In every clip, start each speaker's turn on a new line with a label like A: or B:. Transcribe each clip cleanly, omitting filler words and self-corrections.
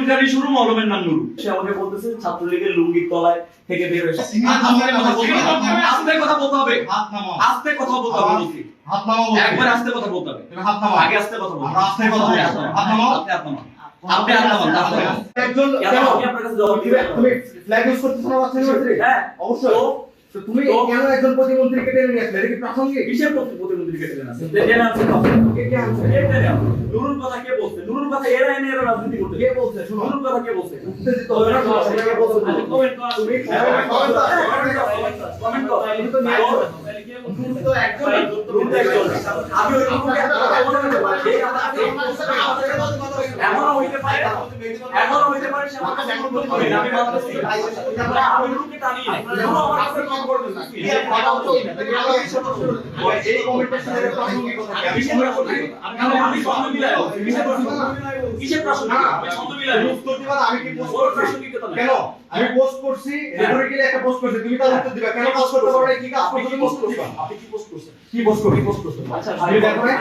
A: চুলকানি শুরু মলমের নাম নুরু। সে আমাকে বলতেছে ছাত্রলীগের লুঙ্গির তলায় থেকে বের হয়েছে। আস্তে কথা বলতে হবে, আস্তে কথা বলতে হবে।
B: হাত নামাও,
A: একবার আস্তে কথা বলতে হবে।
B: তুমি হাত নামাও,
A: আগে আস্তে কথা বলতে হবে।
B: আস্তে কথা বলতে হবে। হাত নামাও,
A: হাত নামাও। আপনি হাত নামান, হাত নামান।
B: একজন
A: কেন আমি আপনার কাছে জবাব দিবেন?
B: তুমি ফ্ল্যাগ ইউজ করতেছ না বাচ্চা ইউনিভার্সিটি?
A: হ্যাঁ
B: অবশ্যই। তো তুমি কেন একজন প্রতিমন্ত্রীকে টেনে নিয়ে আসলে? এটা কি প্রাসঙ্গিক?
A: কিসের প্রতিমন্ত্রীকে টেনে আনছেন? টেনে আনছেন
B: কে কে আনছে?
A: নুরুর কথা কে বলছে? নুরুর কথা এরা এনে এরা রাজনীতি করতে।
B: কে বলছে? শোনো,
A: নুরুর কথা কে বলছে?
B: উত্তেজিত হবে না। কে বলছে?
A: কমেন্ট করো।
B: তুমি
A: কমেন্ট করো।
B: তুমি তো নিয়ে আসো। তুমি তো একজন, তুমি তো একজন।
A: আমি ওই রকমকে এমনও হইতে পারে, এমনও হইতে পারে সে আমাকে যেমন করে আমি মানতেছি। আমি নুরুকে টানি নাই। নুরু আমার কাছে কম করবেন না।
B: এই কমেন্টের সাথে প্রাসঙ্গিক কথা কি?
A: আমি ছন্দ মিলাই। কিসের প্রাসঙ্গিক? আমি ছন্দ মিলাই।
B: উত্তর দিবা না, আমি কি পোস্ট
A: ওর
B: করছি?
A: প্রাসঙ্গিকতা নাই।
B: কেন? আমি পোস্ট করছি, রেটরিক্যালি একটা পোস্ট করছি, তুমি তার উত্তর দিবা। কেন পোস্ট করতে পারো না? কি কাজ করছো? তুমি পোস্ট করবা।
A: আপনি কি পোস্ট করছেন?
B: কি পোস্ট করবে? কি পোস্ট করছো?
A: আচ্ছা
B: তুমি দেখো না?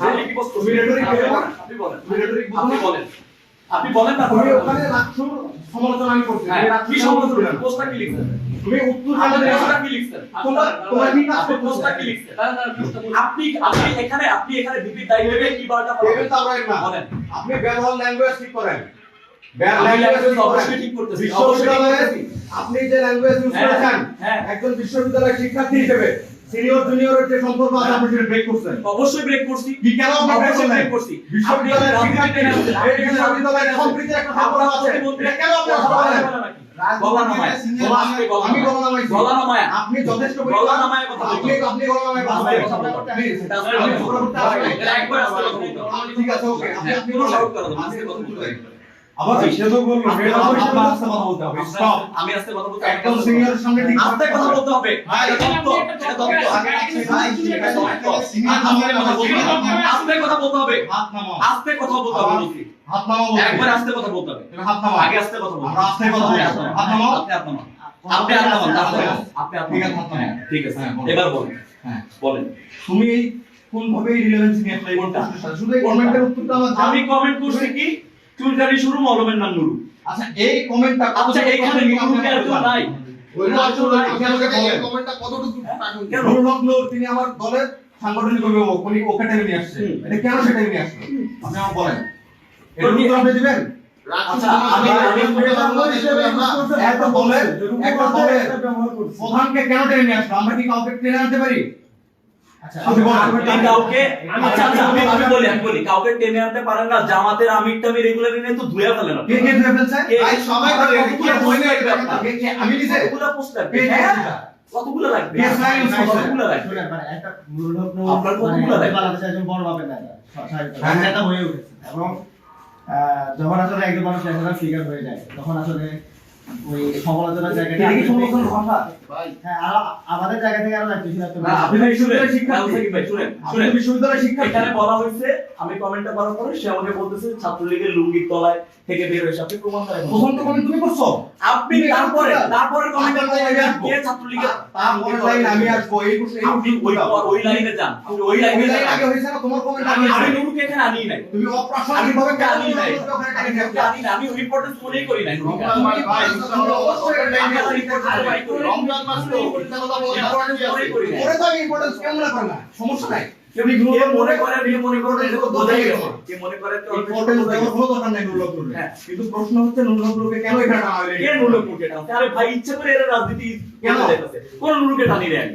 A: আপনি কি পোস্ট করছেন?
B: তুমি রেটরিক বলো না?
A: আপনি বলেন।
B: তুমি রেটরিক বলো
A: আপনি
B: না?
A: বলেন। আপনি বলেন না।
B: তুমি ওখানে রাখছো সমালোচনা আমি করছি। তুমি রাখছো
A: কি সমালোচনা? পোস্টটা কি লিখছেন?
B: তুমি উত্তর
A: আপনি
B: জানাতে
A: পোস্টটা কি লিখছেন?
B: তোমার কি কাজ
A: আপনি
B: করছো?
A: পোস্টটা কি লিখছেন? আপনি এখানে বিপির দায়িত্ব নিয়ে কি বার্তা
B: টেবিল তো
A: পাবেন?
B: আমরা না।
A: বলেন।
B: আপনি ব্যবহার ল্যাঙ্গুয়েজ ঠিক করেন।
A: আমি ল্যাঙ্গুয়েজ অবশ্যই ঠিক করতেছি। অবশ্যই ঠিক করতেছি।
B: আপনি যে ল্যাঙ্গুয়েজ ইউজ
A: হ্যাঁ,
B: করেছেন,
A: হ্যাঁ।
B: একজন বিশ্ববিদ্যালয়ের শিক্ষার্থী হিসেবে সিনিয়র জুনিয়রের যে সম্পর্ক আছে আপনি সেটা ব্রেক করছেন।
A: অবশ্যই ব্রেক করছি।
B: কি কেন আপনি ব্রেক
A: অবশ্যই
B: করলেন?
A: ব্রেক করছি।
B: বিশ্ববিদ্যালয়ের শিক্ষার্থী, এই বিশ্ববিদ্যালয়ের সম্প্রীতির একটা সম্পর্ক আছে। এটা কেন আপনি কথা বলেন?
A: গলা নামায়।
B: আমি গলা নামাইছি।
A: গলা নামায়।
B: আপনি যথেষ্ট
A: গলা নামায় কথা বলতে হবে।
B: আপনি গলা নামায় কথা বলেন। প্লিজ, আমি ঝগড়া করতে আসি নাই।
A: একবার আস্তে কথা বলতে হবে।
B: ঠিক আছে, ওকে। আপনি
A: কোনো
B: বলেন।
A: সাউট করা যাবে না, আস্তে কথা বলতে হবে।
B: আবার সে তো বললো মেয়েরা তো আপনার আস্তে কথা বলতে হবে। স্টপ।
A: আমি আস্তে কথা বলতে
B: একদম সিনিয়রের সামনে ঠিক
A: আস্তে কথা বলতে হবে।
B: ভাই,
A: এটা তত্ত্ব, এটা তত্ত্ব। আস্তে কথা বলতে হবে।
B: হাত নামাও।
A: আস্তে কথা বলতে হবে বলছি।
B: হাত নামাও।
A: একবার আস্তে কথা বলতে হবে।
B: তুমি হাত নামাও।
A: আগে আস্তে কথা বলতে
B: আমরা আস্তে কথা বলতে হবে। হাত নামাও।
A: আপনি হাত নামান। আপনি হাত নামান, হাত নামান। আপনি হাত
B: ঠিক আছে,
A: নামান।
B: হাত নামান।
A: হ্যাঁ, ঠিক আছে।
B: হ্যাঁ, বলো।
A: এবার বলেন।
B: হ্যাঁ।
A: বলেন।
B: তুমি এই কোন ভাবে রিলেভেন্স নিয়ে অ্যাপ্লাই করতে শুধু এই কমেন্টের উত্তরটা আমার
A: আমি কমেন্ট করছি কি চুলকানি শুরু মলমের নাম নুরু।
B: আচ্ছা এই কমেন্টটা
A: আচ্ছা এইখানে নুরুকে আর কেউ নাই। কেন?
B: তিনি আমার দলের সাংগঠনিক অভিভাবক, উনি ওকে টেনে নিয়ে আসছে। এটা কেন সেটা নিয়ে আসছে আপনি আমাকে বলেন। এর উত্তর আপনি দিবেন?
A: আচ্ছা আমি
B: একটা দলের প্রধানকে কেন টেনে নিয়ে আসলো? আমরা কি কাউকে টেনে আনতে পারি? আপনি বলেন।
A: কাউকে আচ্ছা আমি বলি কাউকে টেনে আনতে পারেন না। জামাতের আমির টামির এগুলো নিয়ে তো ধুয়ে ফেলেন আপনি।
B: কে কে ধরে ফেলছে?
A: ভাই সবাই ধরে
B: আমি নিজে
A: কতগুলো পোস্ট লাগবে?
B: কে কে
A: হ্যাঁ?
B: এটা?
A: কতগুলো লাগবে?
B: কে স্লাইড ইউজ করছে?
A: কতগুলো লাগবে? আপনার কতগুলো লাগবে?
C: বাংলাদেশের একজন বড় মাপের নেতা,
B: হ্যাঁ।
C: নেতা হয়ে উঠেছে এবং যখন আসলে একজন মানুষ ন্যাশনাল ফিগার হয়ে যায় তখন আসলে ওই সমালোচনার জায়গাটা
B: এটা কি সমালোচনার ভাষা?
C: হ্যাঁ আরো আমাদের জায়গা থেকে আরো লাগবে সেটা
B: না, আপনি তো বিশ্ববিদ্যালয়ের
A: শুনেন,
B: শিক্ষার্থী।
A: ভাই শুনেন,
B: আপনি
A: শুনেন।
B: তো বিশ্ববিদ্যালয়ের শিক্ষার্থী।
A: এখানে বলা হয়েছে আমি কমেন্টটা করার পরে সে আমাকে বলতেছে ছাত্রলীগের লুঙ্গির তলায় থেকে বের হয়েছে। আপনি প্রমাণ করেন।
B: প্রথম তো কমেন্ট তুমি করছো।
A: আপনি তারপরে কমেন্ট
B: তারপরে আমি আসবো।
A: কে ছাত্রলীগের
B: তারপরে লাইন আমি আসবো। এই
A: আপনি ওই লাইনে যান। আপনি ওই লাইনে যান।
B: আগে হয়েছে না তোমার কমেন্ট আগে
A: আমি
B: হয়েছে।
A: নুরুকে এখানে আনি নাই।
B: তুমি অপ্রাসঙ্গিক ভাবে কেন
A: আনি নাই।
B: ওখানে টাকা
A: আমি
B: নিয়ে
A: নুরুকে আনি নাই। আমি ইম্পর্টেন্স মনেই করি নাই নুরুকে।
B: ওরে তো আমি ইম্পর্টেন্স কেমন না করে না, সমস্যা নাই। তুমি
A: কে মনে করে এটা তো বোঝাই গেছে। কে মনে করে তো
B: ইম্পর্টেন্স দেওয়ার কোনো দরকার নাই নুরুল হক নুরুল।
A: হ্যাঁ।
B: কিন্তু প্রশ্ন হচ্ছে নুরুল হক নুরুলকে কেন এখানে টানা হলো?
A: কে নুরুকে টানছে? আরে ভাই ইচ্ছে করে এরা রাজনীতি কেন যাইতেছে? কোন নুরুকে টানি দেয়?